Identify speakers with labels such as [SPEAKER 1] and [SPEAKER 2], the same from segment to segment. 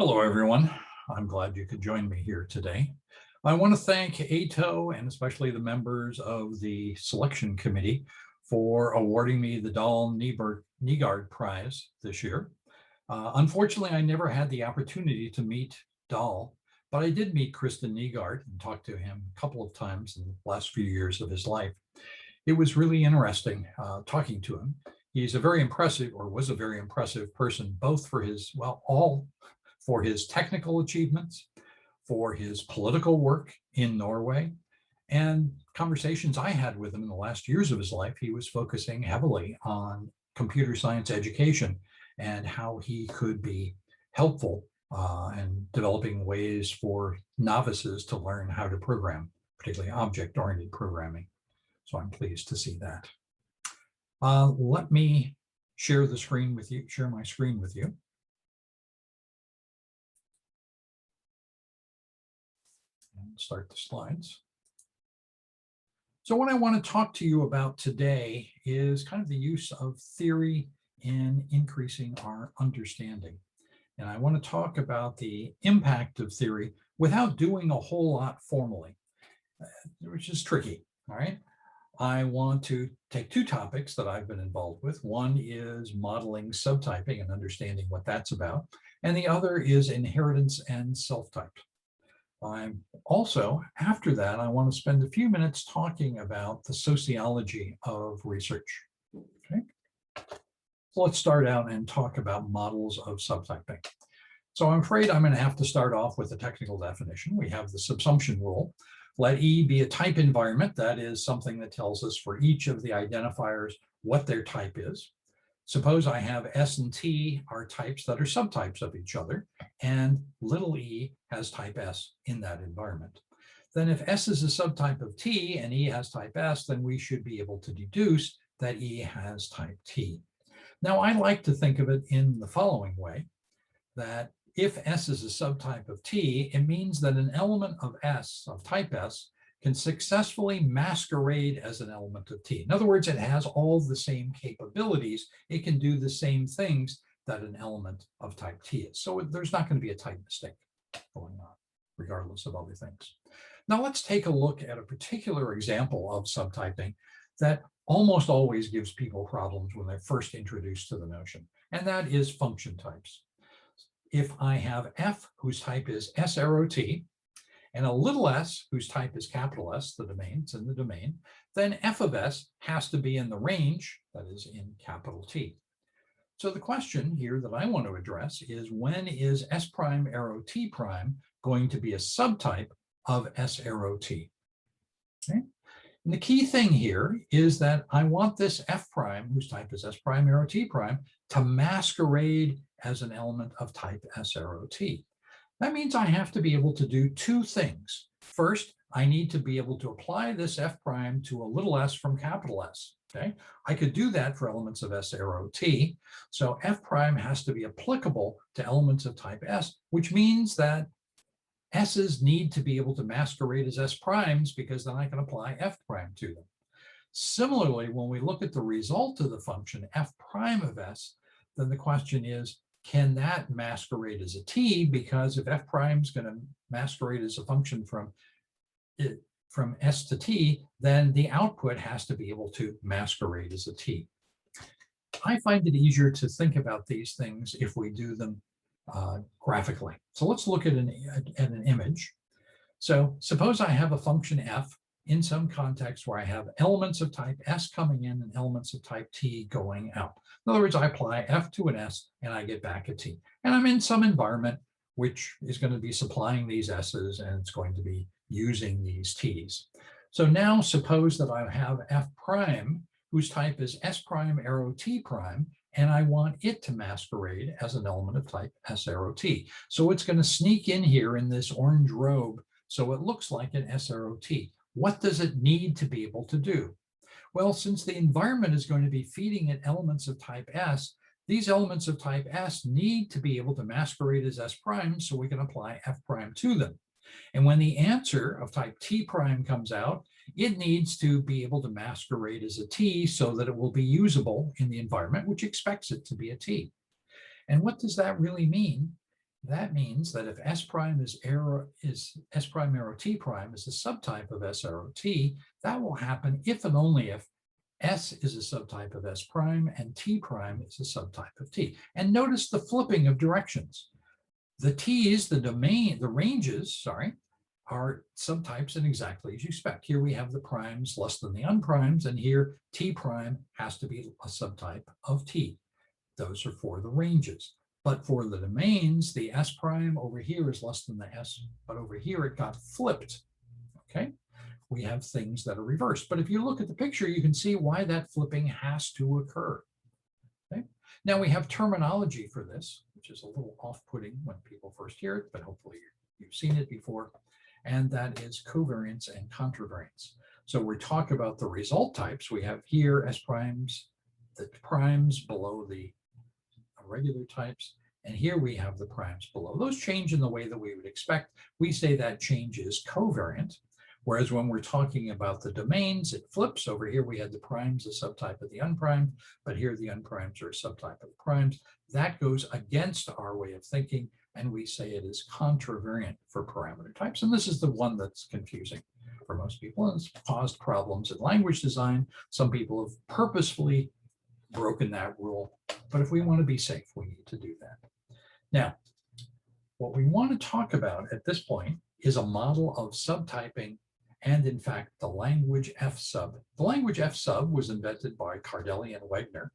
[SPEAKER 1] Hello, everyone. I'm glad you could join me here today. I want to thank ATO and especially the members of the selection committee for awarding me the Dahl-Nygaard Prize this year. Unfortunately, I never had the opportunity to meet Dahl, but I did meet Kristen Nygaard and talked to him a couple of times in the last few years of his life. It was really interesting talking to him. He's a very impressive, or was a very impressive person, both for his, for his technical achievements, for his political work in Norway, and conversations I had with him in the last years of his life. He was focusing heavily on computer science education and how he could be helpful and developing ways for novices to learn how to program, particularly object-oriented programming. So I'm pleased to see that. Let me share the screen with you, share my screen with you. And start the slides. So what I want to talk to you about today is kind of the use of theory in increasing our understanding. And I want to talk about the impact of theory without doing a whole lot formally, which is tricky, all right? I want to take two topics that I've been involved with. One is modeling subtyping and understanding what that's about. And the other is inheritance and self-typed. I'm also, after that, I want to spend a few minutes talking about the sociology of research. Okay. So let's start out and talk about models of subtyping. So I'm afraid I'm going to have to start off with a technical definition. We have the subsumption rule. Let E be a type environment. That is something that tells us for each of the identifiers what their type is. Suppose I have S and T are types that are subtypes of each other, and little e has type S in that environment. Then if S is a subtype of T and E has type S, then we should be able to deduce that E has type T. Now, I like to think of it in the following way, that if S is a subtype of T, it means that an element of S, of type S, can successfully masquerade as an element of T. In other words, it has all the same capabilities. It can do the same things that an element of type T is. So there's not going to be a type mistake going on, regardless of other things. Now let's take a look at a particular example of subtyping that almost always gives people problems when they're first introduced to the notion, and that is function types. If I have F, whose type is S arrow T, and a little s, whose type is capital S, the domain, it's in the domain, then f of s has to be in the range, that is in capital T. So the question here that I want to address is, when is S prime arrow T prime going to be a subtype of S arrow T? Okay. And the key thing here is that I want this F prime, whose type is S prime arrow T prime, to masquerade as an element of type S arrow T. That means I have to be able to do two things. First, I need to be able to apply this F prime to a little s from capital S. Okay, I could do that for elements of S arrow T. So F prime has to be applicable to elements of type S, which means that S's need to be able to masquerade as S primes, because then I can apply F prime to them. Similarly, when we look at the result of the function F prime of S, then the question is, can that masquerade as a T? Because if F prime is going to masquerade as a function from S to T, then the output has to be able to masquerade as a T. I find it easier to think about these things if we do them graphically. So let's look at an image. So suppose I have a function F in some context where I have elements of type S coming in and elements of type T going out. In other words, I apply F to an S and I get back a T. And I'm in some environment which is going to be supplying these S's, and it's going to be using these T's. So now suppose that I have F prime, whose type is S prime arrow T prime, and I want it to masquerade as an element of type S arrow T. So it's going to sneak in here in this orange robe, so it looks like an S arrow T. What does it need to be able to do? Well, since the environment is going to be feeding it elements of type S, these elements of type S need to be able to masquerade as S prime, so we can apply F prime to them. And when the answer of type T prime comes out, it needs to be able to masquerade as a T so that it will be usable in the environment, which expects it to be a T. And what does that really mean? That means that if S prime is S prime arrow T prime is a subtype of S arrow T, that will happen if and only if S is a subtype of S prime and T prime is a subtype of T. And notice the flipping of directions. The T's, the domain, the ranges, sorry, are subtypes in exactly as you expect. Here we have the primes less than the unprimes, and here T prime has to be a subtype of T. Those are for the ranges. But for the domains, the S prime over here is less than the S, but over here it got flipped, okay? We have things that are reversed. But if you look at the picture, you can see why that flipping has to occur, okay? Now we have terminology for this, which is a little off-putting when people first hear it, but hopefully you've seen it before, and that is covariance and contravariance. So we talk about the result types. We have here S primes, the primes below the regular types, and here we have the primes below. Those change in the way that we would expect. We say that change is covariant, whereas when we're talking about the domains, it flips. Over here we had the primes, a subtype of the unprimed, but here the unprimes are a subtype of the primes. That goes against our way of thinking, and we say it is contravariant for parameter types. And this is the one that's confusing for most people, and it's caused problems in language design. Some people have purposefully broken that rule, but if we want to be safe, we need to do that. Now, what we want to talk about at this point is a model of subtyping and, in fact, the language F sub. The language F sub was invented by Cardelli and Wegner,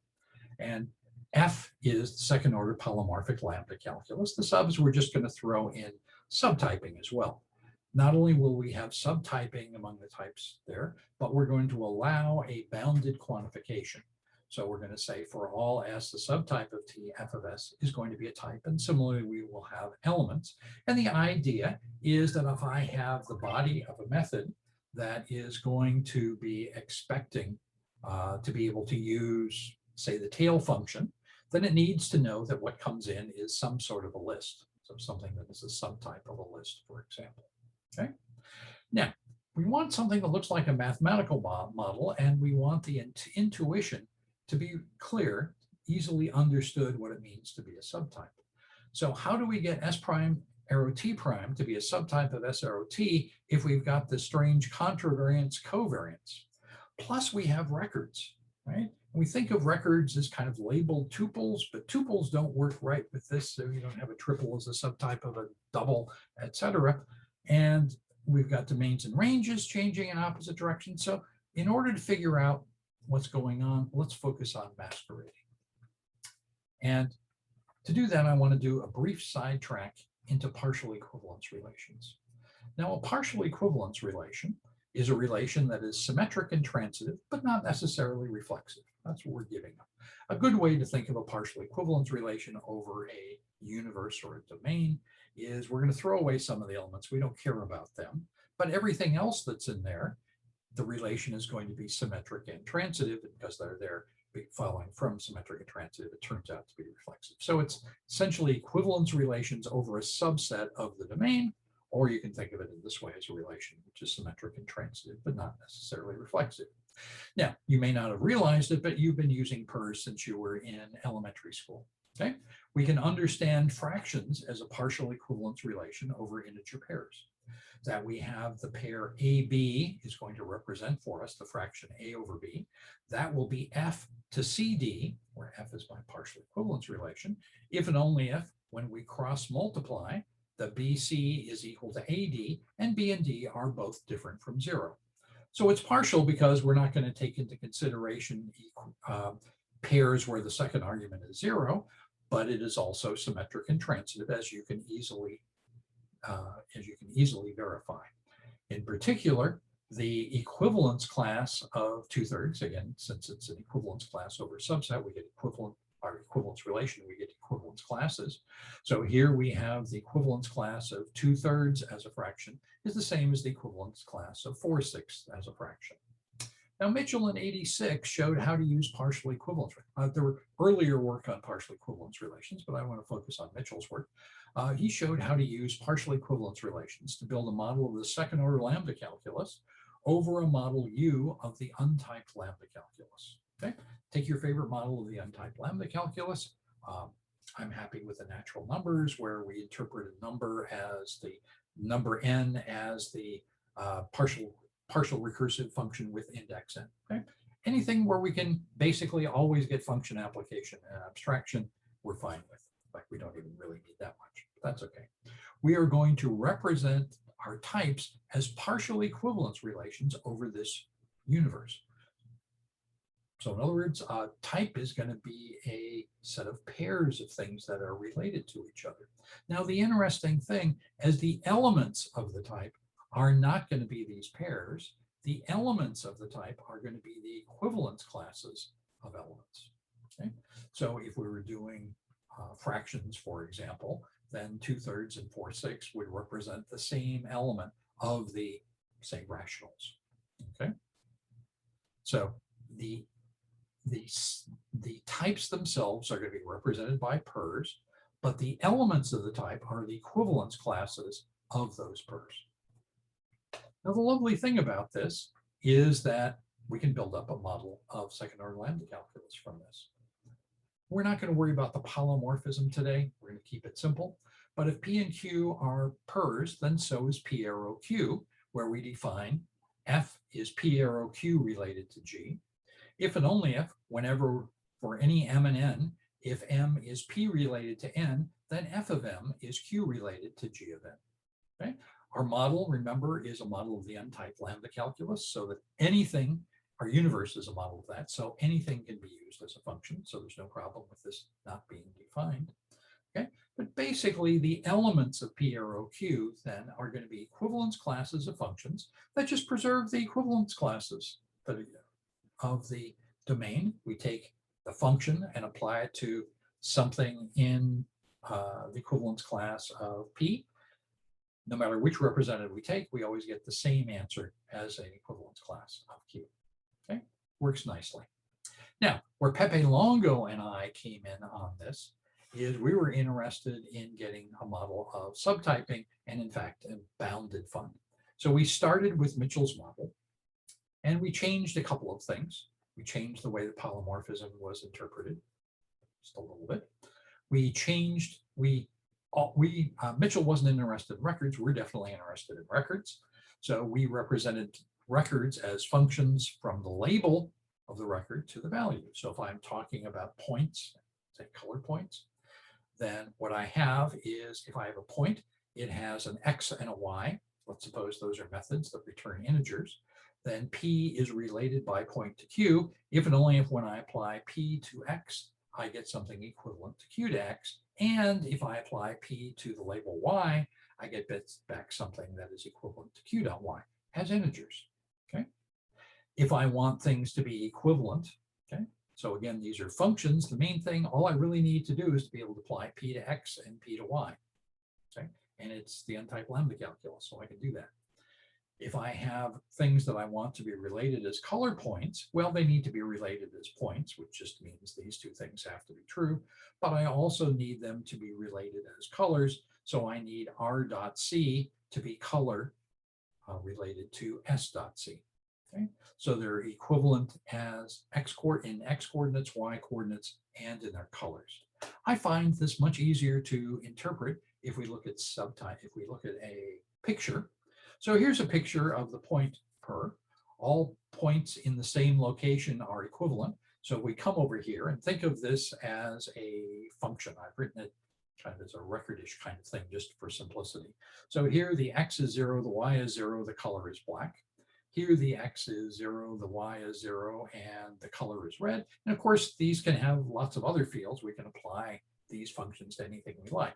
[SPEAKER 1] and F is second order polymorphic lambda calculus. The subs we're just going to throw in subtyping as well. Not only will we have subtyping among the types there, but we're going to allow a bounded quantification. So we're going to say for all S, the subtype of T, F of S is going to be a type. And similarly, we will have elements. And the idea is that if I have the body of a method that is going to be expecting to be able to use, say, the tail function, then it needs to know that what comes in is some sort of a list. So something that is a subtype of a list, for example. Okay. Now, we want something that looks like a mathematical model, and we want the intuition to be clear, easily understood what it means to be a subtype. So how do we get S prime arrow T prime to be a subtype of S arrow T if we've got this strange contravariance covariance? Plus we have records, right? We think of records as kind of labeled tuples, but tuples don't work right with this. So you don't have a triple as a subtype of a double, etc. And we've got domains and ranges changing in opposite directions. So in order to figure out what's going on, let's focus on masquerading. And to do that, I want to do a brief sidetrack into partial equivalence relations. Now, a partial equivalence relation is a relation that is symmetric and transitive, but not necessarily reflexive. That's what we're giving them. A good way to think of a partial equivalence relation over a universe or a domain is we're going to throw away some of the elements. We don't care about them, but everything else that's in there, the relation is going to be symmetric and transitive, and because they're there following from symmetric and transitive, it turns out to be reflexive. So it's essentially equivalence relations over a subset of the domain, or you can think of it in this way as a relation which is symmetric and transitive, but not necessarily reflexive. Now, you may not have realized it, but you've been using PERS since you were in elementary school. Okay, we can understand fractions as a partial equivalence relation over integer pairs. That we have the pair AB is going to represent for us the fraction A over B. That will be F to CD, where F is my partial equivalence relation, if and only if, when we cross multiply, the BC is equal to AD, and B and D are both different from 0. So it's partial because we're not going to take into consideration pairs where the second argument is 0, but it is also symmetric and transitive, as you can easily verify. In particular, the equivalence class of 2/3, again, since it's an equivalence class over a subset, we get our equivalence relation, we get equivalence classes. So here we have the equivalence class of 2/3 as a fraction is the same as the equivalence class of 4/6 as a fraction. Now, Mitchell in '86 showed how to use partial equivalence. There were earlier work on partial equivalence relations, but I want to focus on Mitchell's work. He showed how to use partial equivalence relations to build a model of the second order lambda calculus over a model U of the untyped lambda calculus. Okay, take your favorite model of the untyped lambda calculus. I'm happy with the natural numbers where we interpret a number as the number n as the partial recursive function with index n. Okay? Anything where we can basically always get function application and abstraction, we're fine with. Like we don't even really need that much. That's okay. We are going to represent our types as partial equivalence relations over this universe. So in other words, type is going to be a set of pairs of things that are related to each other. Now, the interesting thing is the elements of the type are not going to be these pairs. The elements of the type are going to be the equivalence classes of elements. Okay? So if we were doing fractions, for example, then 2/3 and 4/6 would represent the same element of the, say, rationals. Okay? So the types themselves are going to be represented by pairs, but the elements of the type are the equivalence classes of those pairs. Now, the lovely thing about this is that we can build up a model of second-order lambda calculus from this. We're not going to worry about the polymorphism today. We're going to keep it simple. But if P and Q are pairs, then so is P arrow Q, where we define F is P arrow Q related to G. If and only if, whenever for any M and N, if M is P related to N, then F of M is Q related to G of N. Okay? Our model, remember, is a model of the n-type lambda calculus, so that anything, our universe is a model of that, so anything can be used as a function, so there's no problem with this not being defined. Okay? But basically, the elements of P arrow Q then are going to be equivalence classes of functions that just preserve the equivalence classes that are of the domain. We take the function and apply it to something in the equivalence class of P. No matter which representative we take, we always get the same answer as an equivalence class of Q. Okay, works nicely. Now, where Pepe Longo and I came in on this is we were interested in getting a model of subtyping and, in fact, a bounded fund. So we started with Mitchell's model, and we changed a couple of things. We changed the way the polymorphism was interpreted, just a little bit. We changed, Mitchell wasn't interested in records. We're definitely interested in records. So we represented records as functions from the label of the record to the value. So if I'm talking about points, say color points, then what I have is, if I have a point, it has an X and a Y. Let's suppose those are methods that return integers. Then P is related by point to Q, if and only if when I apply P to X, I get something equivalent to Q to X. And if I apply P to the label Y, I get back something that is equivalent to Q dot Y as integers. Okay. If I want things to be equivalent, okay, so again, these are functions. The main thing, all I really need to do is to be able to apply P to X and P to Y. Okay, and it's the n-type lambda calculus, so I can do that. If I have things that I want to be related as color points, well, they need to be related as points, which just means these two things have to be true. But I also need them to be related as colors. So I need R dot C to be color related to S dot C. Okay? So they're equivalent as X coordinates, Y coordinates, and in their colors. I find this much easier to interpret if we look at subtype, if we look at a picture. So here's a picture of the point per. All points in the same location are equivalent. So we come over here and think of this as a function. I've written it kind of as a recordish kind of thing just for simplicity. So here the X is 0, the Y is 0, the color is black. Here the X is 0, the Y is 0, and the color is red. And of course, these can have lots of other fields. We can apply these functions to anything we like.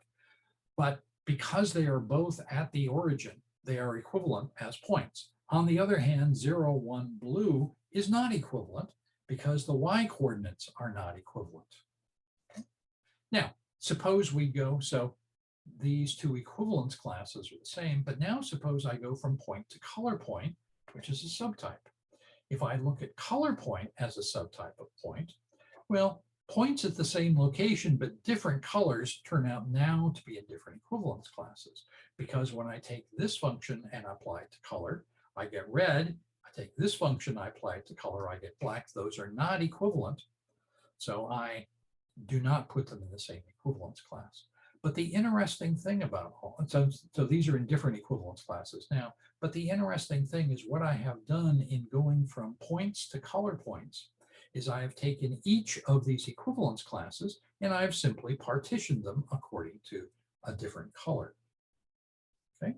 [SPEAKER 1] But because they are both at the origin, they are equivalent as points. On the other hand, 0, 1, blue is not equivalent because the Y coordinates are not equivalent. Okay. Now, suppose we go, so these two equivalence classes are the same, but now suppose I go from point to color point, which is a subtype. If I look at color point as a subtype of point, well, points at the same location, but different colors turn out now to be in different equivalence classes. Because when I take this function and apply it to color, I get red. I take this function, I apply it to color, I get black. Those are not equivalent. So I do not put them in the same equivalence class. But the interesting thing about so these are in different equivalence classes now, but the interesting thing is what I have done in going from points to color points is I have taken each of these equivalence classes and I've simply partitioned them according to a different color. Okay.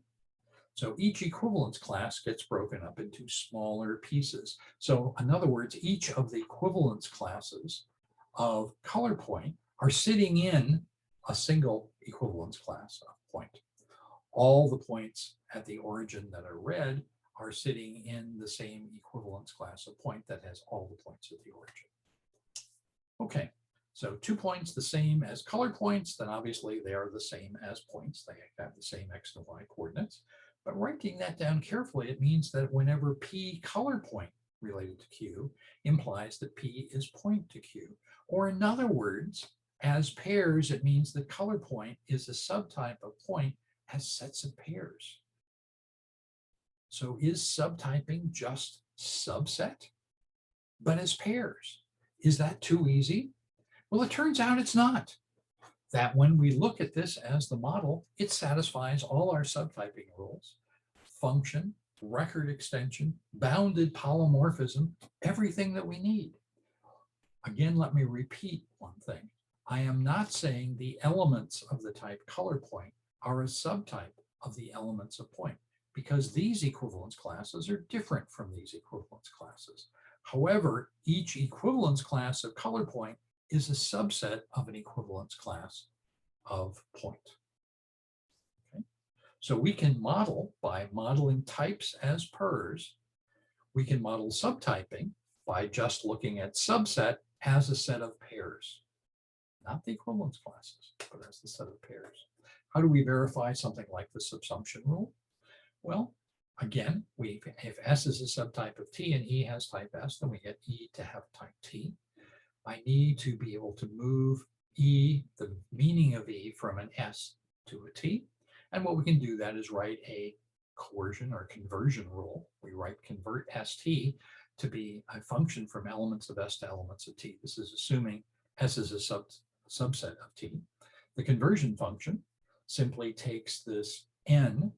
[SPEAKER 1] So each equivalence class gets broken up into smaller pieces. So in other words, each of the equivalence classes of color point are sitting in a single equivalence class of point. All the points at the origin that are red are sitting in the same equivalence class of point that has all the points at the origin. Okay, so 2 points the same as color points, then obviously they are the same as points. They have the same x and y coordinates. But writing that down carefully, it means that whenever P color point related to Q implies that P is point to Q. Or in other words, as pairs, it means that color point is a subtype of point as sets of pairs. So is subtyping just subset, but as pairs? Is that too easy? Well, it turns out it's not. That when we look at this as the model, it satisfies all our subtyping rules: function, record extension, bounded polymorphism, everything that we need. Again, let me repeat one thing. I am not saying the elements of the type color point are a subtype of the elements of point, because these equivalence classes are different from these equivalence classes. However, each equivalence class of color point is a subset of an equivalence class of point. Okay. So we can model by modeling types as pairs. We can model subtyping by just looking at subset as a set of pairs, not the equivalence classes, but as the set of pairs. How do we verify something like the subsumption rule? Well, again, if S is a subtype of T and E has type S, then we get E to have type T. I need to be able to move E, the meaning of E, from an S to a T. And what we can do that is write a coercion or conversion rule. We write convert ST to be a function from elements of S to elements of T. This is assuming S is a subset of T. The conversion function simply takes this N,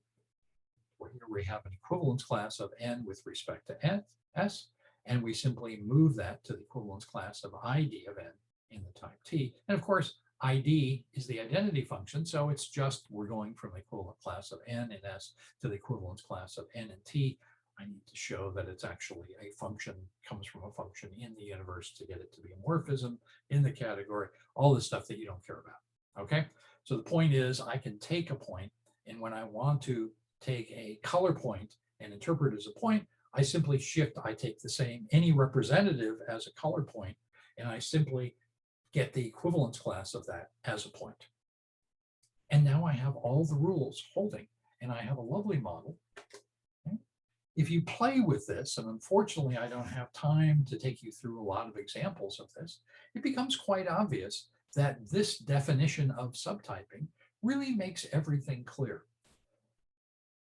[SPEAKER 1] where here we have an equivalence class of N with respect to S, and we simply move that to the equivalence class of ID of N in the type T. And of course, ID is the identity function, so it's just we're going from the equivalent class of N and S to the equivalence class of N and T. I need to show that it's actually a function, comes from a function in the universe to get it to be a morphism in the category, all the stuff that you don't care about, okay? So the point is I can take a point, and when I want to take a color point and interpret it as a point, I simply shift, I take the same, any representative as a color point, and I simply get the equivalence class of that as a point. And now I have all the rules holding, and I have a lovely model. Okay. If you play with this, and unfortunately I don't have time to take you through a lot of examples of this, it becomes quite obvious that this definition of subtyping really makes everything clear.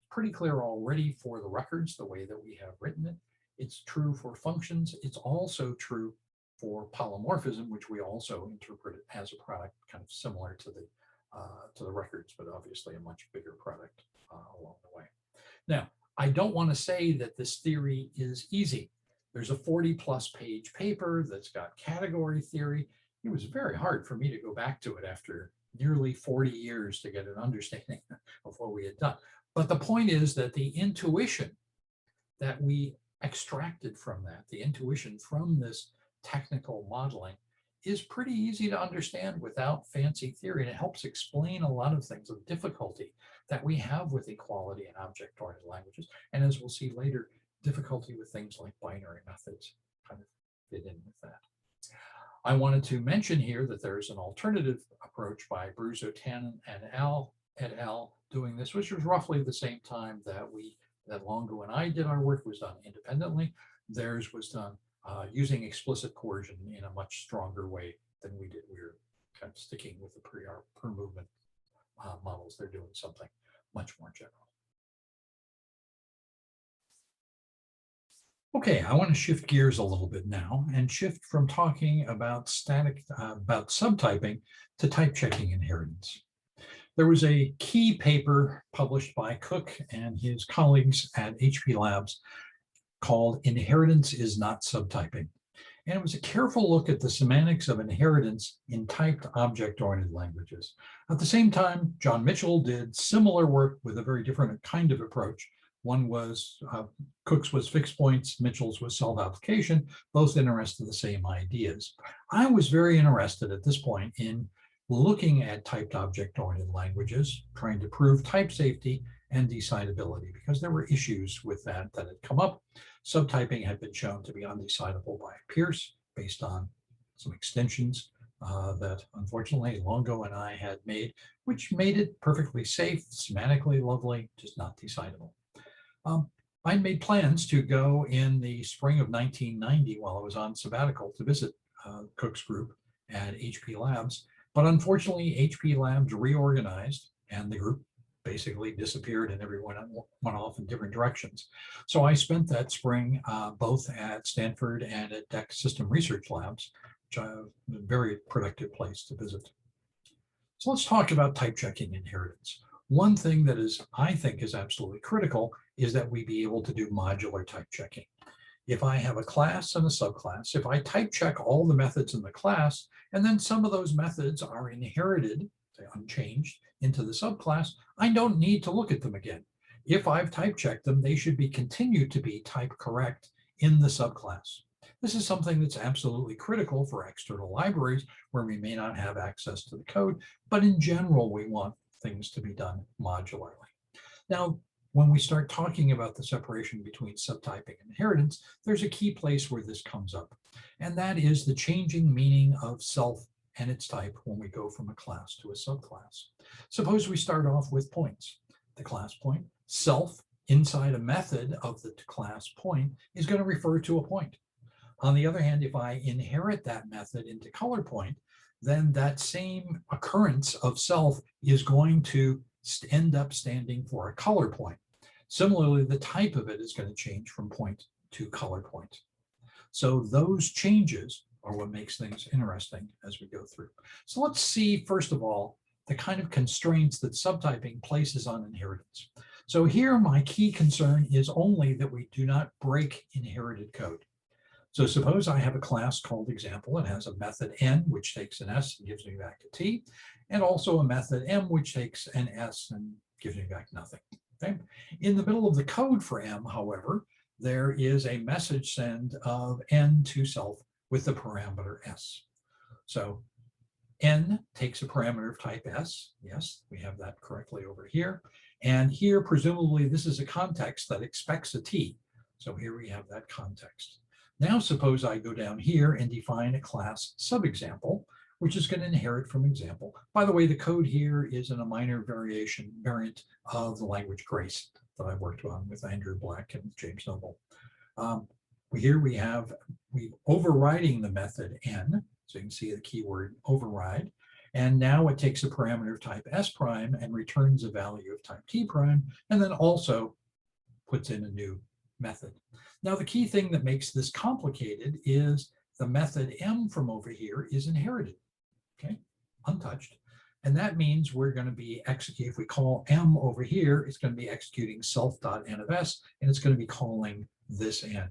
[SPEAKER 1] Pretty clear already for the records, the way that we have written it. It's true for functions. It's also true for polymorphism, which we also interpret it as a product kind of similar to the records, but obviously a much bigger product along the way. Now, I don't want to say that this theory is easy. There's a 40+ page paper that's got category theory. It was very hard for me to go back to it after nearly 40 years to get an understanding of what we had done. But the point is that the intuition that we extracted from that, the intuition from this technical modeling, is pretty easy to understand without fancy theory. And it helps explain a lot of things of difficulty that we have with equality in object-oriented languages. And as we'll see later, difficulty with things like binary methods kind of fit in with that. I wanted to mention here that there's an alternative approach by Bruzo-Tannen and et al. Doing this, which was roughly the same time that Longo and I did our work. Was done independently. Theirs was done using explicit coercion in a much stronger way than we did. We were kind of sticking with the per movement models. They're doing something much more general. Okay, I want to shift gears a little bit now and shift from talking about about subtyping to type checking inheritance. There was a key paper published by Cook and his colleagues at HP Labs called Inheritance is Not Subtyping. And it was a careful look at the semantics of inheritance in typed object-oriented languages. At the same time, John Mitchell did similar work with a very different kind of approach. One was, Cook's was fixed points, Mitchell's was self-application, both interested in the same ideas. I was very interested at this point in looking at typed object-oriented languages, trying to prove type safety and decidability, because there were issues with that had come up. Subtyping had been shown to be undecidable by Pierce based on some extensions that unfortunately Longo and I had made, which made it perfectly safe, semantically lovely, just not decidable. I made plans to go in the spring of 1990 while I was on sabbatical to visit Cook's group at HP Labs, but unfortunately HP Labs reorganized and the group basically disappeared and everyone went off in different directions. So I spent that spring both at Stanford and at DEC System Research Labs, which is a very productive place to visit. So let's talk about type checking inheritance. One thing that I think is absolutely critical is that we be able to do modular type checking. If I have a class and a subclass, if I type check all the methods in the class, and then some of those methods are inherited, unchanged, into the subclass, I don't need to look at them again. If I've type checked them, they should continue to be type correct in the subclass. This is something that's absolutely critical for external libraries where we may not have access to the code, but in general, we want things to be done modularly. Now, when we start talking about the separation between subtyping and inheritance, there's a key place where this comes up, and that is the changing meaning of self and its type when we go from a class to a subclass. Suppose we start off with points. The class point, self inside a method of the class point is going to refer to a point. On the other hand, if I inherit that method into color point, then that same occurrence of self is going to end up standing for a color point. Similarly, the type of it is going to change from point to color point. So those changes are what makes things interesting as we go through. So let's see, first of all, the kind of constraints that subtyping places on inheritance. So here, my key concern is only that we do not break inherited code. So suppose I have a class called example. It has a method n, which takes an s and gives me back a t, and also a method m, which takes an s and gives me back nothing. Okay? In the middle of the code for m, however, there is a message send of n to self with the parameter s. So n takes a parameter of type s. Yes, we have that correctly over here. And here, presumably, this is a context that expects a t. So here we have that context. Now suppose I go down here and define a class subexample, which is going to inherit from example. By the way, the code here is in a minor variant of the language Grace that I worked on with Andrew Black and James Noble. Here we're overriding the method n, so you can see the keyword override, and now it takes a parameter of type s prime and returns a value of type t prime, and then also puts in a new method. Now, the key thing that makes this complicated is the method m from over here is inherited, okay, untouched. And that means we're going to be executing, if we call m over here, it's going to be executing self.n of s, and it's going to be calling this n.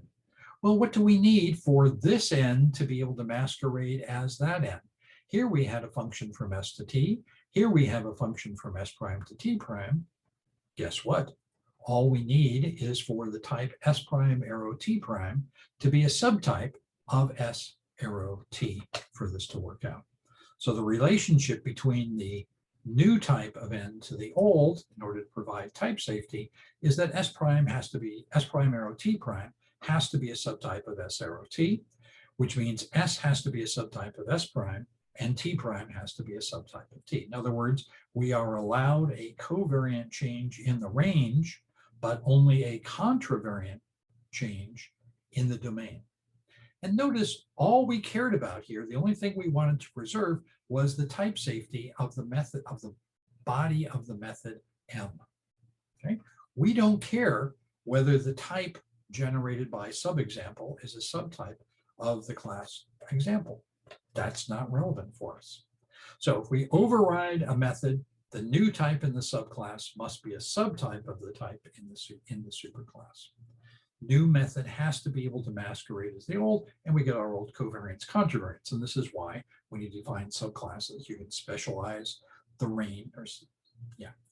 [SPEAKER 1] Well, what do we need for this n to be able to masquerade as that n? Here we had a function from s to t. Here we have a function from s prime to t prime. Guess what? All we need is for the type s prime arrow t prime to be a subtype of s arrow t for this to work out. So the relationship between the new type of n to the old, in order to provide type safety, is that s prime arrow t prime has to be a subtype of s arrow t, which means s has to be a subtype of s prime, and t prime has to be a subtype of t. In other words, we are allowed a covariant change in the range, but only a contravariant change in the domain. And notice all we cared about here, the only thing we wanted to preserve was the type safety of the method, of the body of the method m. Okay? We don't care whether the type generated by subexample is a subtype of the class example. That's not relevant for us. So if we override a method, the new type in the subclass must be a subtype of the type in the superclass. New method has to be able to masquerade as the old, and we get our old covariance contravariance. And this is why when you define subclasses, you can specialize the range, or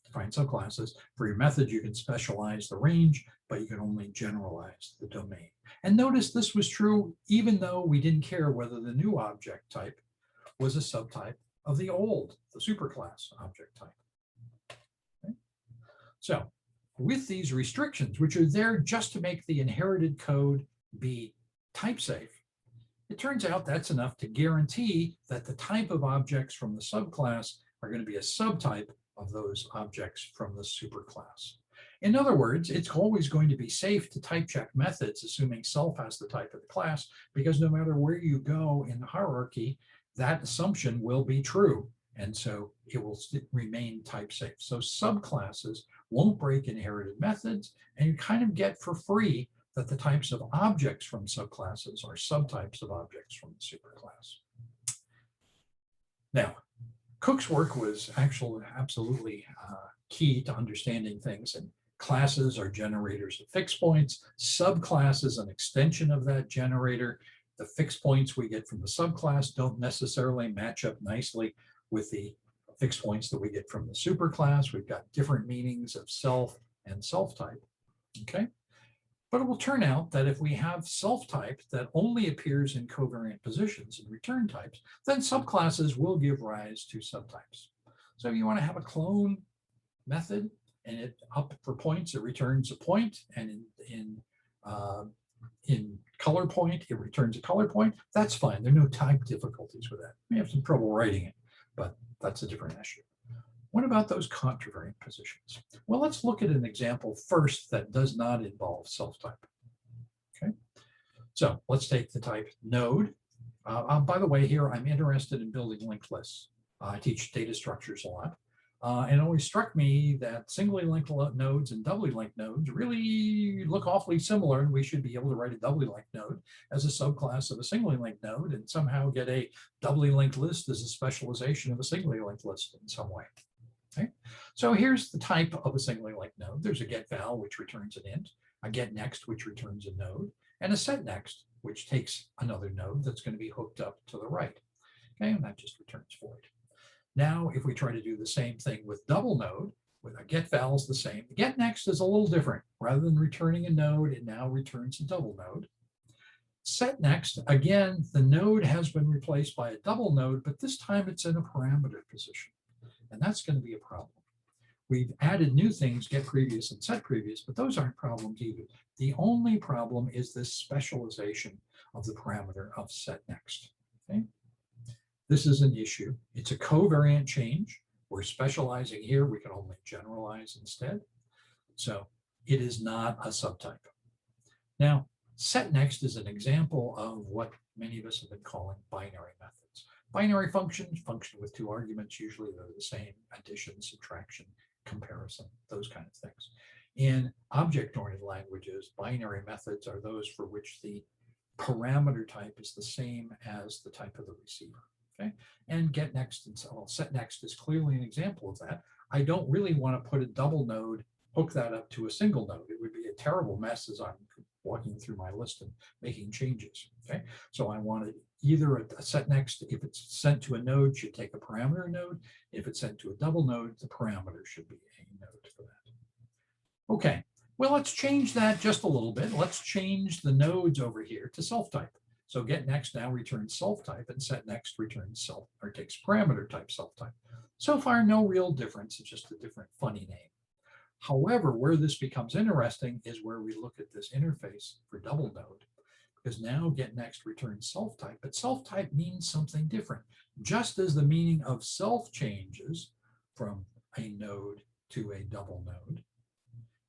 [SPEAKER 1] define subclasses. For your method, you can specialize the range, but you can only generalize the domain. And notice this was true even though we didn't care whether the new object type was a subtype of the old, the superclass object type. Okay? So with these restrictions, which are there just to make the inherited code be type safe, it turns out that's enough to guarantee that the type of objects from the subclass are going to be a subtype of those objects from the superclass. In other words, it's always going to be safe to type check methods, assuming self has the type of the class, because no matter where you go in the hierarchy, that assumption will be true. And so it will remain type safe. So subclasses won't break inherited methods, and you kind of get for free that the types of objects from subclasses are subtypes of objects from the superclass. Now, Cook's work was actually absolutely key to understanding things, and classes are generators of fixed points. Subclass is an extension of that generator. The fixed points we get from the subclass don't necessarily match up nicely with the fixed points that we get from the superclass. We've got different meanings of self and self-type, okay? But it will turn out that if we have self-type that only appears in covariant positions and return types, then subclasses will give rise to subtypes. So if you want to have a clone method and it up for points, it returns a point, and in color point, it returns a color point, that's fine. There are no type difficulties with that. We have some trouble writing it, but that's a different issue. What about those contravariant positions? Well, let's look at an example first that does not involve self-type. Okay, so let's take the type node. By the way, here I'm interested in building linked lists. I teach data structures a lot. And it always struck me that singly linked nodes and doubly linked nodes really look awfully similar, and we should be able to write a doubly linked node as a subclass of a singly linked node and somehow get a doubly linked list as a specialization of a singly linked list in some way. Okay, so here's the type of a singly linked node. There's a get val, which returns an int, a get next, which returns a node, and a set next, which takes another node that's going to be hooked up to the right. Okay, and that just returns void. Now, if we try to do the same thing with double node, with a get val is the same. The get next is a little different. Rather than returning a node, it now returns a double node. Set next, again, the node has been replaced by a double node, but this time it's in a parameter position. And that's going to be a problem. We've added new things, get previous and set previous, but those aren't problems either. The only problem is this specialization of the parameter of set next. Okay? This is an issue. It's a covariant change. We're specializing here. We can only generalize instead. So it is not a subtype. Now, set next is an example of what many of us have been calling binary methods. Binary functions function with two arguments. Usually they're the same: addition, subtraction, comparison, those kind of things. In object-oriented languages, binary methods are those for which the parameter type is the same as the type of the receiver. Okay, and get next and set next is clearly an example of that. I don't really want to put a double node, hook that up to a single node. It would be a terrible mess as I'm walking through my list and making changes. Okay, so I wanted either a set next, if it's sent to a node, should take a parameter node. If it's sent to a double node, the parameter should be a node for that. Okay, well, let's change that just a little bit. Let's change the nodes over here to self-type. So get next now returns self-type, and set next returns self, or takes parameter type self-type. So far, no real difference. It's just a different funny name. However, where this becomes interesting is where we look at this interface for double node, because now get next returns self-type, but self-type means something different. Just as the meaning of self changes from a node to a double node,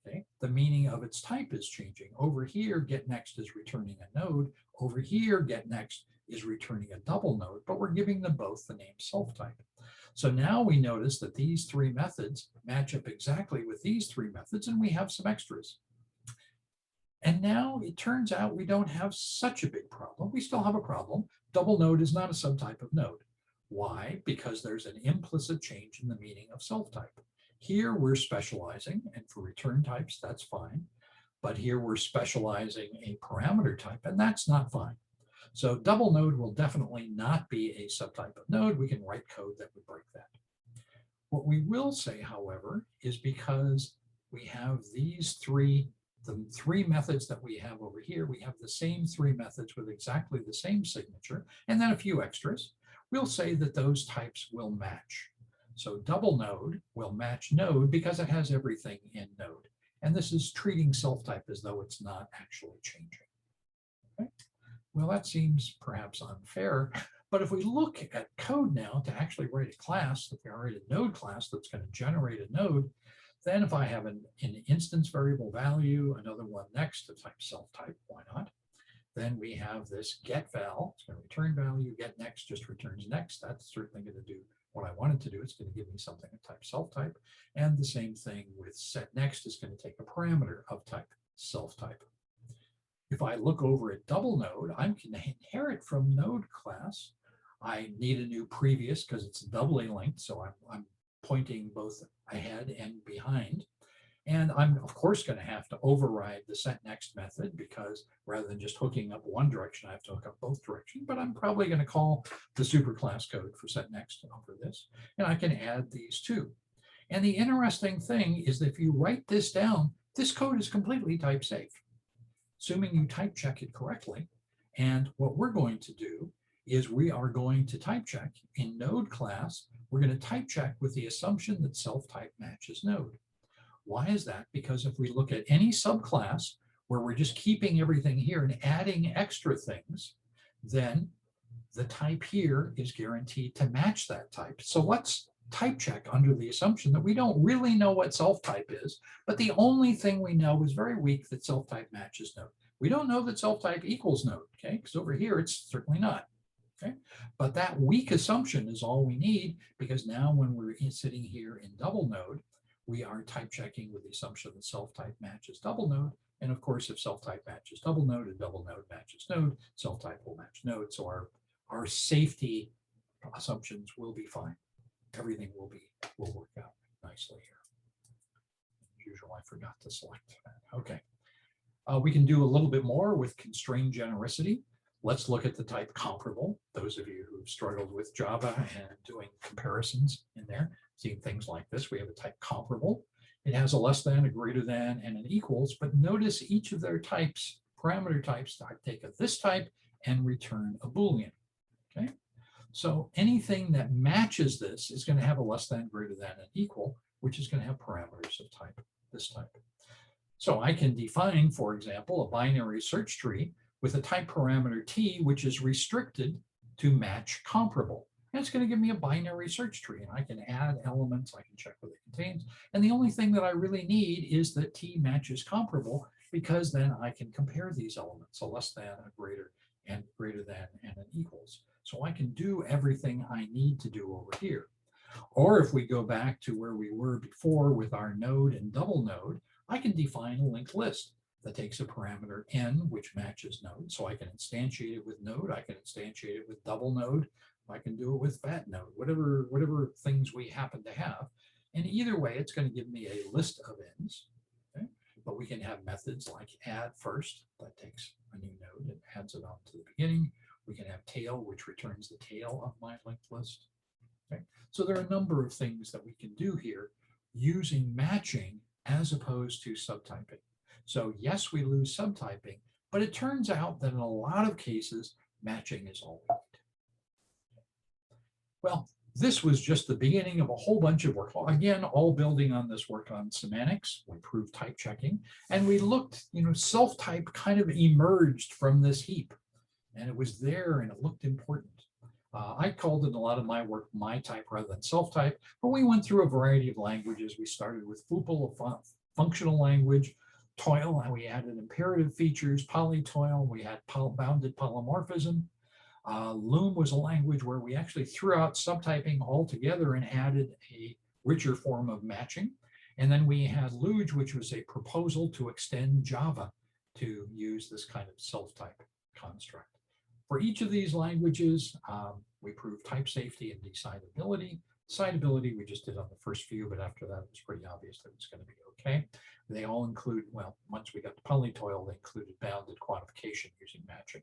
[SPEAKER 1] okay, the meaning of its type is changing. Over here, get next is returning a node. Over here, get next is returning a double node, but we're giving them both the name self-type. So now we notice that these three methods match up exactly with these three methods, and we have some extras. And now it turns out we don't have such a big problem. We still have a problem. Double node is not a subtype of node. Why? Because there's an implicit change in the meaning of self-type. Here we're specializing, and for return types, that's fine. But here we're specializing a parameter type, and that's not fine. So double node will definitely not be a subtype of node. We can write code that would break that. What we will say, however, is because we have these the three methods that we have over here, we have the same three methods with exactly the same signature, and then a few extras. We'll say that those types will match. So double node will match node because it has everything in node. And this is treating self-type as though it's not actually changing. Okay? Well, that seems perhaps unfair, but if we look at code now to actually write a class, if we write a node class that's going to generate a node, then if I have an instance variable value, another one next to type self-type, why not? Then we have this get val, it's going to return value, get next just returns next. That's certainly going to do what I wanted to do. It's going to give me something of type self-type. And the same thing with set next is going to take a parameter of type self-type. If I look over at double node, I can inherit from node class. I need a new previous because it's doubly linked. So I'm pointing both ahead and behind. And I'm, of course, going to have to override the set next method because rather than just hooking up one direction, I have to hook up both directions. But I'm probably going to call the superclass code for set next over this. And I can add these two. And the interesting thing is that if you write this down, this code is completely type safe, assuming you type check it correctly. And what we're going to do is we are going to type check in node class. We're going to type check with the assumption that self-type matches node. Why is that? Because if we look at any subclass where we're just keeping everything here and adding extra things, then the type here is guaranteed to match that type. So let's type check under the assumption that we don't really know what self-type is, but the only thing we know is very weak that self-type matches node. We don't know that self-type equals node, okay? Because over here, it's certainly not. Okay, but that weak assumption is all we need because now when we're sitting here in double node, we are type checking with the assumption that self-type matches double node. And of course, if self-type matches double node and double node matches node, self-type will match node. So our safety assumptions will be fine. Everything will work out nicely here. As usual, I forgot to select that. Okay. We can do a little bit more with constrained genericity. Let's look at the type comparable. Those of you who've struggled with Java and doing comparisons in there, seeing things like this, we have a type comparable. It has a less than, a greater than, and an equals, but notice each of their types, parameter types, take this type and return a Boolean, okay? So anything that matches this is going to have a less than, greater than, and equal, which is going to have parameters of type, this type. So I can define, for example, a binary search tree with a type parameter t, which is restricted to match comparable. And it's going to give me a binary search tree, and I can add elements, I can check what it contains. And the only thing that I really need is that t matches comparable, because then I can compare these elements, a less than, a greater, and greater than, and an equals. So I can do everything I need to do over here. Or if we go back to where we were before with our node and double node, I can define a linked list that takes a parameter n, which matches node. So I can instantiate it with node, I can instantiate it with double node, I can do it with fat node, whatever things we happen to have. And either way, it's going to give me a list of n's. Okay? But we can have methods like add first, that takes a new node and adds it on to the beginning. We can have tail, which returns the tail of my linked list. Okay? So there are a number of things that we can do here using matching as opposed to subtyping. So yes, we lose subtyping, but it turns out that in a lot of cases, matching is all we need. Well, this was just the beginning of a whole bunch of work. Again, all building on this work on semantics. We proved type checking, and we looked, self-type kind of emerged from this heap, and it was there and it looked important. I called in a lot of my work my type rather than self-type, but we went through a variety of languages. We started with Fuple, a functional language, Toil, and we added imperative features, polytoil, we had bounded polymorphism. Loom was a language where we actually threw out subtyping altogether and added a richer form of matching. And then we had Luge, which was a proposal to extend Java to use this kind of self-type construct. For each of these languages, we proved type safety and decidability. Decidability we just did on the first few, but after that it was pretty obvious that it was going to be okay. They all include, well, once we got to polytoil, they included bounded quantification using matching.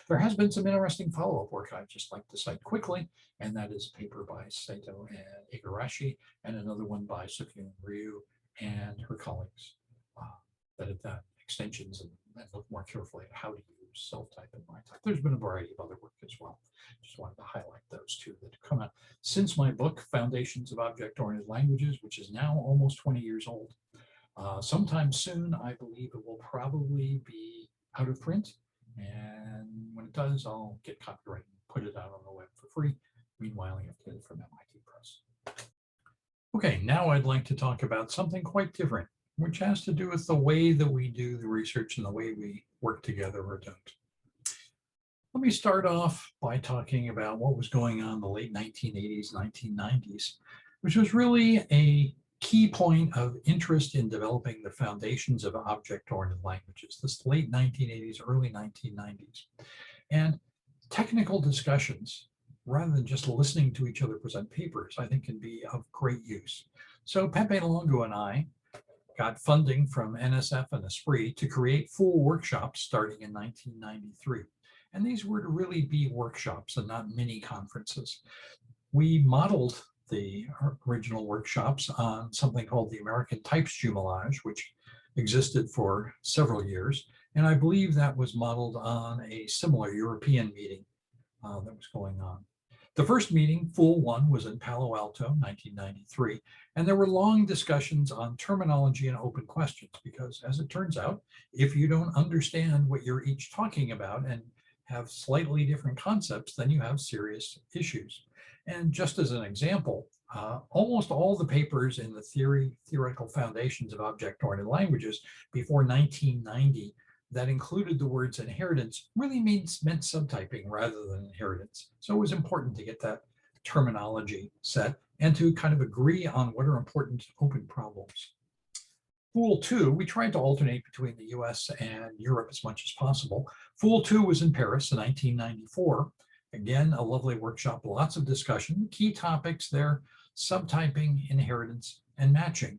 [SPEAKER 1] There has been some interesting follow-up work I'd just like to cite quickly, and that is a paper by Saito and Igarashi, and another one by Sukyoon Ryu and her colleagues that have done extensions and look more carefully at how to use self-type and my-type. There's been a variety of other work as well. Just wanted to highlight those two that have come out since my book, Foundations of Object-Oriented Languages, which is now almost 20 years old. Sometime soon, I believe it will probably be out of print. And when it does, I'll get copyright and put it out on the web for free. Meanwhile, you have to get it from MIT Press. Okay, now I'd like to talk about something quite different, which has to do with the way that we do the research and the way we work together or don't. Let me start off by talking about what was going on in the late 1980s, 1990s, which was really a key point of interest in developing the foundations of object-oriented languages, this late 1980s, early 1990s. And technical discussions, rather than just listening to each other present papers, I think can be of great use. So Pepe Longo and I got funding from NSF and Esprit to create full workshops starting in 1993. And these were to really be workshops and not mini conferences. We modeled the original workshops on something called the American Types Jumelage, which existed for several years. And I believe that was modeled on a similar European meeting that was going on. The first meeting, full one, was in Palo Alto, 1993. And there were long discussions on terminology and open questions, because as it turns out, if you don't understand what you're each talking about and have slightly different concepts, then you have serious issues. And just as an example, almost all the papers in the theoretical foundations of object-oriented languages before 1990 that included the words inheritance really meant subtyping rather than inheritance. So it was important to get that terminology set and to kind of agree on what are important open problems. Fool 2, we tried to alternate between the US and Europe as much as possible. Fool 2 was in Paris in 1994. Again, a lovely workshop, lots of discussion. Key topics there, subtyping, inheritance, and matching.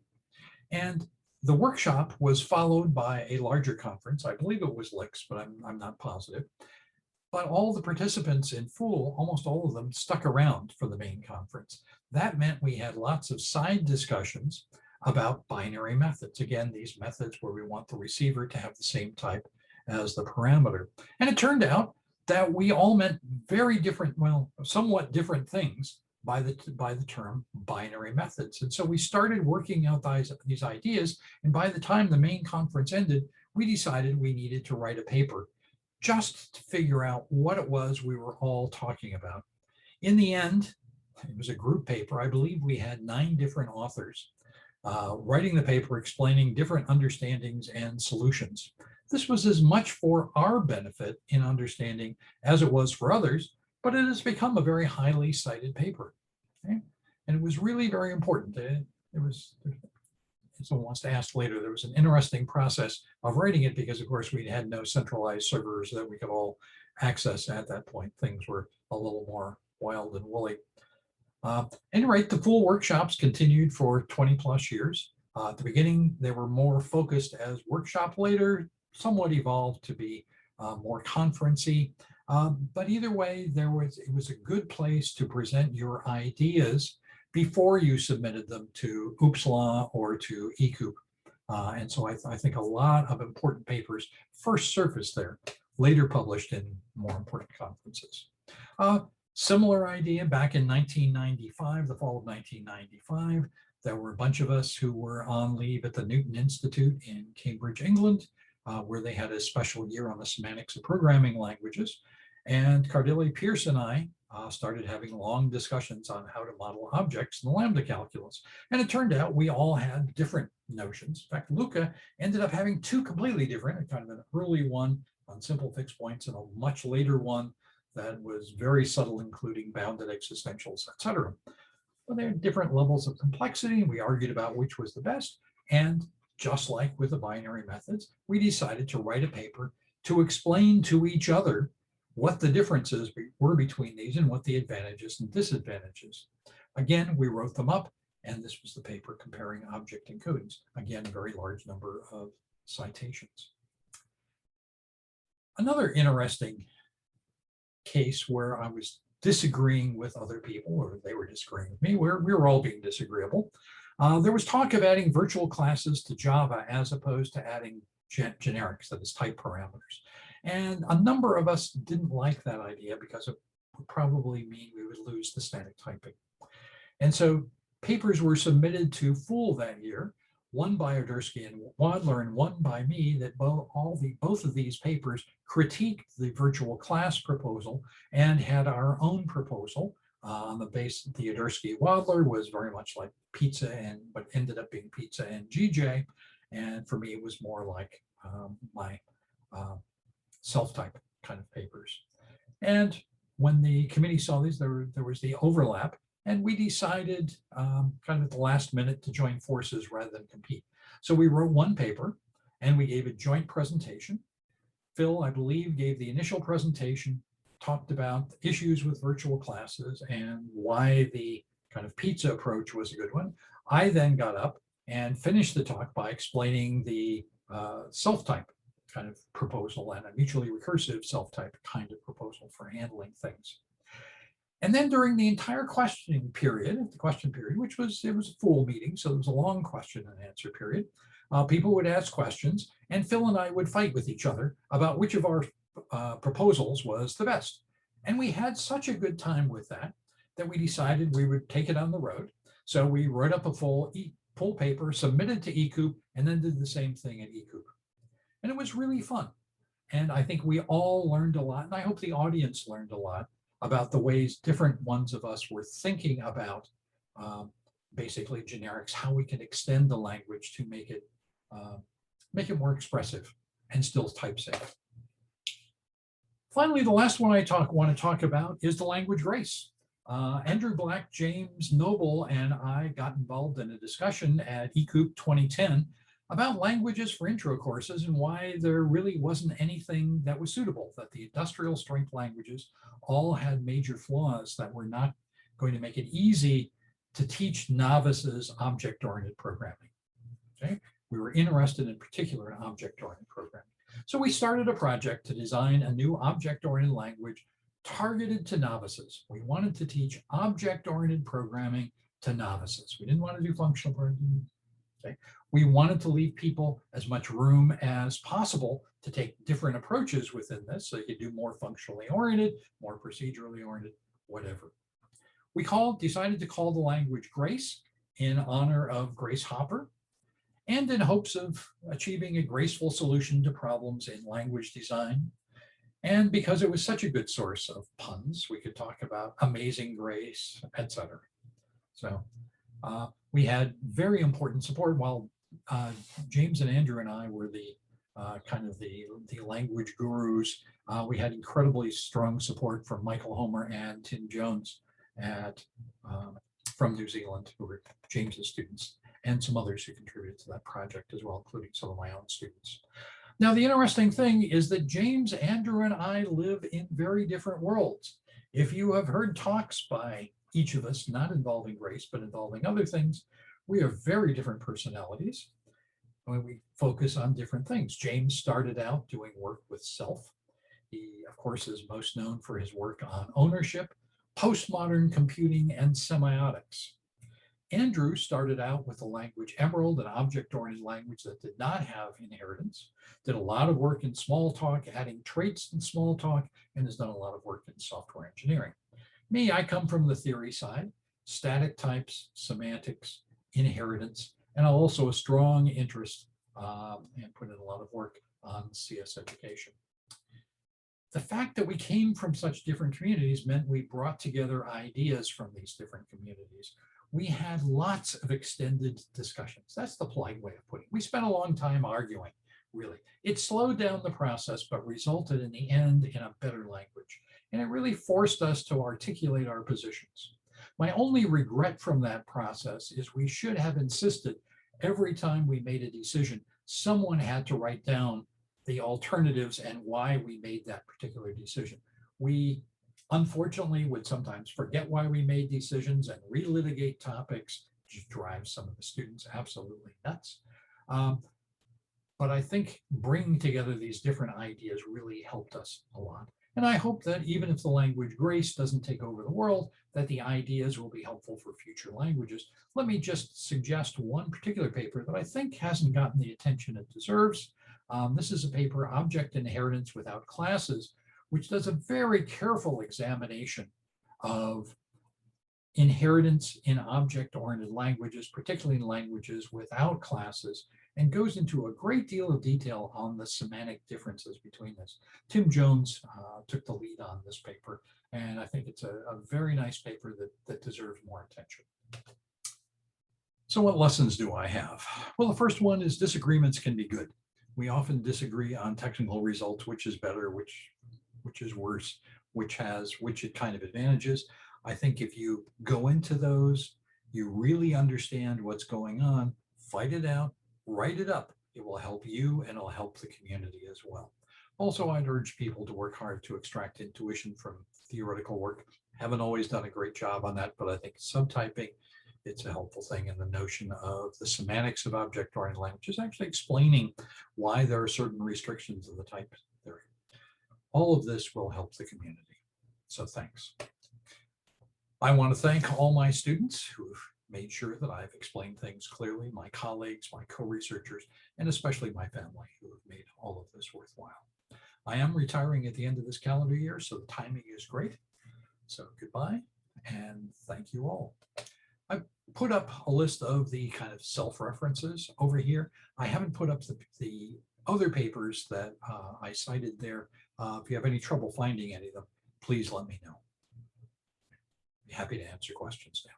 [SPEAKER 1] And the workshop was followed by a larger conference. I believe it was LIX, but I'm not positive. But all the participants in Fool, almost all of them, stuck around for the main conference. That meant we had lots of side discussions about binary methods. Again, these methods where we want the receiver to have the same type as the parameter. And it turned out that we all meant very different, well, somewhat different things by the term binary methods. And so we started working out these ideas. And by the time the main conference ended, we decided we needed to write a paper just to figure out what it was we were all talking about. In the end, it was a group paper. I believe we had 9 different authors writing the paper, explaining different understandings and solutions. This was as much for our benefit in understanding as it was for others, but it has become a very highly cited paper. Okay? And it was really very important. Someone wants to ask later, there was an interesting process of writing it because, of course, we had no centralized servers that we could all access at that point. Things were a little more wild and woolly. At any rate, the full workshops continued for 20 plus years. At the beginning, they were more focused as workshop, later somewhat evolved to be more conferencey. But either way, it was a good place to present your ideas before you submitted them to OOPSLA or to ECOOP. And so I think a lot of important papers first surfaced there, later published in more important conferences. Similar idea back in 1995, the fall of 1995, there were a bunch of us who were on leave at the Newton Institute in Cambridge, England, where they had a special year on the semantics of programming languages. And Cardilli, Pierce, and I started having long discussions on how to model objects in the lambda calculus. And it turned out we all had different notions. In fact, Luca ended up having 2 completely different, kind of an early one on simple fixed points and a much later one that was very subtle, including bounded existentials, etc. But there are different levels of complexity. We argued about which was the best. And just like with the binary methods, we decided to write a paper to explain to each other what the differences were between these and what the advantages and disadvantages. Again, we wrote them up, and this was the paper comparing object encodings. Again, a very large number of citations. Another interesting case where I was disagreeing with other people, or they were disagreeing with me, where we were all being disagreeable. There was talk of adding virtual classes to Java as opposed to adding generics, that is type parameters. And a number of us didn't like that idea because it would probably mean we would lose the static typing. And so papers were submitted to Fool that year, one by Odersky and Wadler and one by me, that both of these papers critiqued the virtual class proposal and had our own proposal on the base. The Odersky-Wadler was very much like pizza, and but ended up being pizza and GJ. And for me, it was more like my self-type kind of papers. And when the committee saw these, there was the overlap, and we decided kind of at the last minute to join forces rather than compete. So we wrote one paper and we gave a joint presentation. Phil, I believe, gave the initial presentation, talked about issues with virtual classes and why the kind of pizza approach was a good one. I then got up and finished the talk by explaining the self-type kind of proposal and a mutually recursive self-type kind of proposal for handling things. And then during the entire questioning period, which was, it was a full meeting, so it was a long question and answer period, people would ask questions, and Phil and I would fight with each other about which of our proposals was the best. And we had such a good time with that we decided we would take it on the road. So we wrote up a full paper, submitted to ECOOP, and then did the same thing at ECOOP. And it was really fun. And I think we all learned a lot, and I hope the audience learned a lot about the ways different ones of us were thinking about basically generics, how we can extend the language to make it more expressive and still type safe. Finally, the last one I want to talk about is the language race. Andrew Black, James Noble, and I got involved in a discussion at ECOOP 2010 about languages for intro courses and why there really wasn't anything that was suitable, that the industrial strength languages all had major flaws that were not going to make it easy to teach novices object-oriented programming. Okay? We were interested in particular in object-oriented programming. So we started a project to design a new object-oriented language targeted to novices. We wanted to teach object-oriented programming to novices. We didn't want to do functional programming. Okay? We wanted to leave people as much room as possible to take different approaches within this, so you could do more functionally oriented, more procedurally oriented, whatever. We decided to call the language Grace in honor of Grace Hopper, and in hopes of achieving a graceful solution to problems in language design. And because it was such a good source of puns, we could talk about Amazing Grace, etc. So we had very important support while James and Andrew and I were the kind of the language gurus. We had incredibly strong support from Michael Homer and Tim Jones from New Zealand, who were James's students, and some others who contributed to that project as well, including some of my own students. Now, the interesting thing is that James, Andrew, and I live in very different worlds. If you have heard talks by each of us, not involving race, but involving other things, we have very different personalities when we focus on different things. James started out doing work with self. He, of course, is most known for his work on ownership, postmodern computing, and semiotics. Andrew started out with the language Emerald, an object-oriented language that did not have inheritance, did a lot of work in Smalltalk, adding traits in Smalltalk, and has done a lot of work in software engineering. Me, I come from the theory side, static types, semantics, inheritance, and also a strong interest and put in a lot of work on CS education. The fact that we came from such different communities meant we brought together ideas from these different communities. We had lots of extended discussions. That's the polite way of putting it. We spent a long time arguing, really. It slowed down the process, but resulted in the end in a better language. And it really forced us to articulate our positions. My only regret from that process is we should have insisted Every time we made a decision, someone had to write down the alternatives and why we made that particular decision. We unfortunately would sometimes forget why we made decisions and relitigate topics, which drives some of the students absolutely nuts. But I think bringing together these different ideas really helped us a lot. And I hope that even if the language grace doesn't take over the world, that the ideas will be helpful for future languages. Let me just suggest one particular paper that I think hasn't gotten the attention it deserves. This is a paper, Object Inheritance Without Classes, which does a very careful examination of inheritance in object-oriented languages, particularly in languages without classes, and goes into a great deal of detail on the semantic differences between this. Tim Jones took the lead on this paper, and I think it's a very nice paper that deserves more attention. So what lessons do I have? Well, the first one is disagreements can be good. We often disagree on technical results, which is better, which is worse, which kind of advantages. I think if you go into those, you really understand what's going on, fight it out, write it up. It will help you and it'll help the community as well. Also, I'd urge people to work hard to extract intuition from theoretical work. Haven't always done a great job on that, but I think subtyping, it's a helpful thing. And the notion of the semantics of object-oriented language is actually explaining why there are certain restrictions of the type theory. All of this will help the community. So thanks. I want to thank all my students who've made sure that I've explained things clearly, my colleagues, my co-researchers, and especially my family who have made all of this worthwhile. I am retiring at the end of this calendar year, so the timing is great. So goodbye and thank you all. I put up a list of the kind of self-references over here. I haven't put up the other papers that I cited there. If you have any trouble finding any of them, please let me know. Be happy to answer questions now.